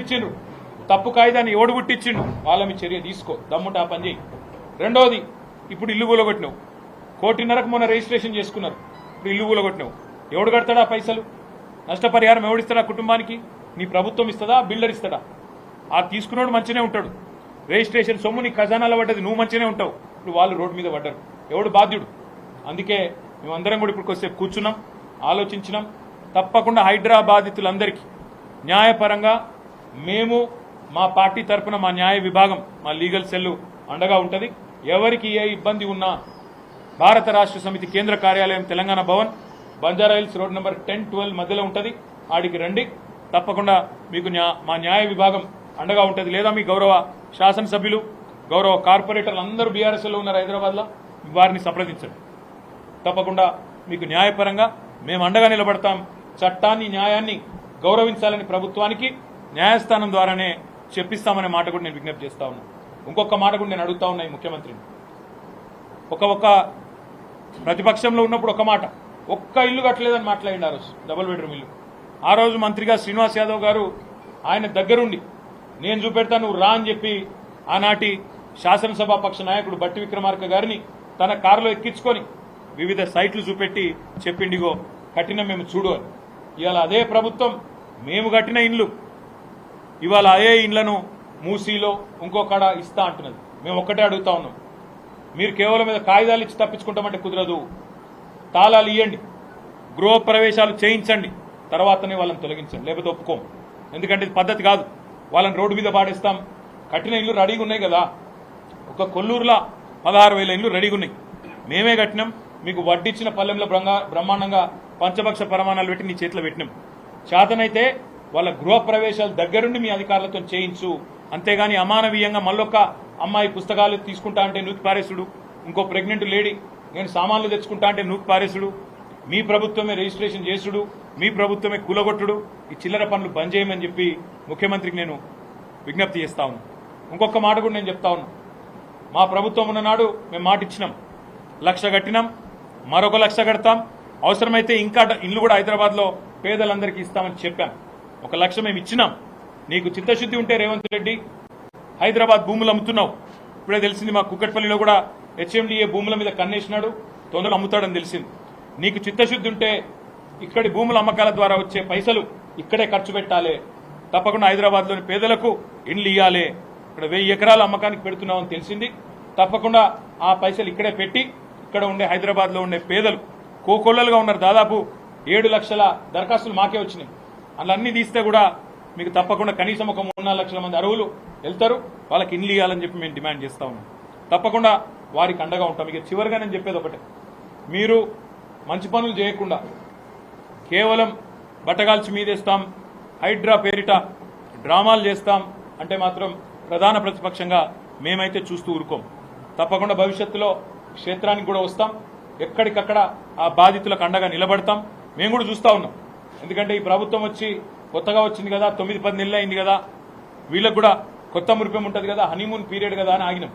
ఇచ్చిండ్రు, తప్పు కాయిదాన్ని ఎవడు గుట్టించిండు, వాళ్ళ మీ చర్య తీసుకో, దమ్ముంటే ఆ పని చేయి. రెండోది, ఇప్పుడు ఇల్లు కూలగొట్టినావు, 1,5 మొన్న రిజిస్ట్రేషన్ చేసుకున్నారు, ఇప్పుడు ఇల్లు కూలగొట్టినావు, ఎవడు కడతాడా పైసలు? నష్టపరిహారం ఎవడిస్తాడా కుటుంబానికి? నీ ప్రభుత్వం ఇస్తుందా, బిల్డర్ ఇస్తాడా? ఆ తీసుకున్నాడు మంచిగానే ఉంటాడు, రిజిస్ట్రేషన్ సొమ్ము నీ ఖజానాలో పడ్డది, నువ్వు మంచిగానే ఉంటావు, ఇప్పుడు వాళ్ళు రోడ్డు మీద పడ్డారు, ఎవడు బాధ్యుడు? అందుకే మేమందరం కూడా ఇప్పుడు కొద్దిసేపు కూర్చున్నాం, ఆలోచించినాం. తప్పకుండా హైదరాబాదితులందరికీ న్యాయపరంగా మేము మా పార్టీ తరఫున మా న్యాయ విభాగం, మా లీగల్ సెల్లు అండగా ఉంటుంది. ఎవరికి ఏ ఇబ్బంది ఉన్నా భారత రాష్ట్ర సమితి కేంద్ర కార్యాలయం తెలంగాణ భవన్, బంజారాహిల్స్ రోడ్ నెంబర్ 10-12 మధ్యలో ఉంటుంది, ఆడికి రండి. తప్పకుండా మీకు మా న్యాయ విభాగం అండగా ఉంటుంది. లేదా మీ గౌరవ శాసనసభ్యులు, గౌరవ కార్పొరేటర్లు అందరూ బీఆర్ఎస్లో ఉన్నారు హైదరాబాద్లో, వారిని సంప్రదించండి. తప్పకుండా మీకు న్యాయపరంగా మేము అండగా నిలబడతాం. చట్టాన్ని, న్యాయాన్ని గౌరవించాలని ప్రభుత్వానికి న్యాయస్థానం ద్వారానే చెప్పిస్తామనే మాట కూడా నేను విజ్ఞప్తి చేస్తా ఉన్నా. ఇంకొక మాట కూడా నేను అడుగుతా ఉన్నా ఈ ముఖ్యమంత్రిని. ఒక ప్రతిపక్షంలో ఉన్నప్పుడు ఒక మాట, ఒక్క ఇల్లు కట్టలేదని మాట్లాడింది ఆ రోజు, డబుల్ బెడ్రూమ్ ఇల్లు. ఆ రోజు మంత్రిగా శ్రీనివాస్ యాదవ్ గారు ఆయన దగ్గరుండి నేను చూపెడతా నువ్వు రా అని చెప్పి ఆనాటి శాసనసభాపక్ష నాయకుడు బట్టి విక్రమార్క గారిని తన కారులో ఎక్కించుకొని వివిధ సైట్లు చూపెట్టి చెప్పిండిగో కట్టిన మేము చూడు అని. ఇవాళ అదే ప్రభుత్వం మేము కట్టిన ఇండ్లు ఇవాళ అదే ఇండ్లను మూసీలో ఇంకొకడ ఇస్తా అంటున్నది. మేము ఒక్కటే అడుగుతా ఉన్నాం, మీరు కేవలం మీద కాగితాలు ఇచ్చి తప్పించుకుంటామంటే కుదరదు. తాళాలు ఇవ్వండి, గృహ ప్రవేశాలు చేయించండి, తర్వాతనే వాళ్ళని తొలగించండి, లేకపోతే ఒప్పుకోం. ఎందుకంటే ఇది పద్ధతి కాదు. వాళ్ళని రోడ్డు మీద పాడేస్తాం. కట్టిన ఇల్లు రెడీగా ఉన్నాయి కదా, ఒక కొల్లూరులో 16,000 ఇల్లు రెడీగా ఉన్నాయి, మేమే కట్టినాం. మీకు వడ్డిచ్చిన పల్లెంలో బ్రహ్మాండంగా పంచపక్ష ప్రమాణాలు పెట్టి నీ చేతిలో పెట్టినాం. చేతనైతే వాళ్ళ గృహ ప్రవేశాలు దగ్గరుండి మీ అధికారులతో చేయించు. అంతేగాని అమానవీయంగా మళ్ళొక్క అమ్మాయి పుస్తకాలు తీసుకుంటా అంటే నూకి పారేసుడు, ఇంకో ప్రెగ్నెంట్ లేడీ నేను సామాన్లు తెచ్చుకుంటా అంటే నూకి పారేసుడు, మీ ప్రభుత్వమే రిజిస్ట్రేషన్ చేసుడు, మీ ప్రభుత్వమే కూలగొట్టుడు, ఈ చిల్లర పనులు బంద్ చేయమని చెప్పి ముఖ్యమంత్రికి నేను విజ్ఞప్తి చేస్తా ఉన్నాను. ఇంకొక మాట కూడా నేను చెప్తా ఉన్నా, మా ప్రభుత్వం ఉన్ననాడు మేము మాట ఇచ్చినాం, 1,00,000 కట్టినాం, మరొక 1,00,000 కడతాం, అవసరమైతే ఇంకా ఇల్లు కూడా హైదరాబాద్లో పేదలందరికీ ఇస్తామని చెప్పాం. 1,00,000 మేము ఇచ్చినాం. నీకు చిత్తశుద్ధి ఉంటే రేవంత్ రెడ్డి హైదరాబాద్ భూములు అమ్ముతున్నావు. ఇప్పుడే తెలిసింది మా కుక్కట్పల్లిలో కూడా హెచ్ఎండిఏ భూముల మీద కన్నేసినాడు, తొందరలో అమ్ముతాడని తెలిసింది. నీకు చిత్తశుద్ధి ఉంటే ఇక్కడి భూముల అమ్మకాల ద్వారా వచ్చే పైసలు ఇక్కడే ఖర్చు పెట్టాలి. తప్పకుండా హైదరాబాద్లోని పేదలకు ఇండ్లు ఇవ్వాలి. ఇక్కడ 1000 ఎకరాల అమ్మకానికి పెడుతున్నామని తెలిసింది. తప్పకుండా ఆ పైసలు ఇక్కడే పెట్టి ఇక్కడ ఉండే హైదరాబాద్లో ఉండే పేదలు కోకొల్లలుగా ఉన్నారు. దాదాపు 7 లక్షల దరఖాస్తులు మాకే వచ్చినాయి. అలా అన్ని తీస్తే కూడా మీకు తప్పకుండా కనీసం ఒక 3-4 లక్షల మంది అర్హులు వెళ్తారు. వాళ్ళకి ఇండ్లు ఇవ్వాలని చెప్పి మేము డిమాండ్ చేస్తా ఉన్నాం. తప్పకుండా వారికి అండగా ఉంటాం. ఇక చివరిగా నేను చెప్పేది ఒకటే, మీరు మంచి పనులు చేయకుండా కేవలం బట్టగాల్చి మీదేస్తాం, హైడ్రా పేరిట డ్రామాలు చేస్తాం అంటే మాత్రం ప్రధాన ప్రతిపక్షంగా మేమైతే చూస్తూ ఊరుకోం. తప్పకుండా భవిష్యత్తులో క్షేత్రానికి కూడా వస్తాం, ఎక్కడికక్కడ ఆ బాధితులకు అండగా నిలబడతాం. మేము కూడా చూస్తా ఉన్నాం. ఎందుకంటే ఈ ప్రభుత్వం వచ్చి కొత్తగా వచ్చింది కదా, 9-10 నెలలు అయింది కదా, వీళ్ళకు కూడా కొత్త మురిపం ఉంటుంది కదా, హనీమూన్ పీరియడ్ కదా అని ఆగినాం.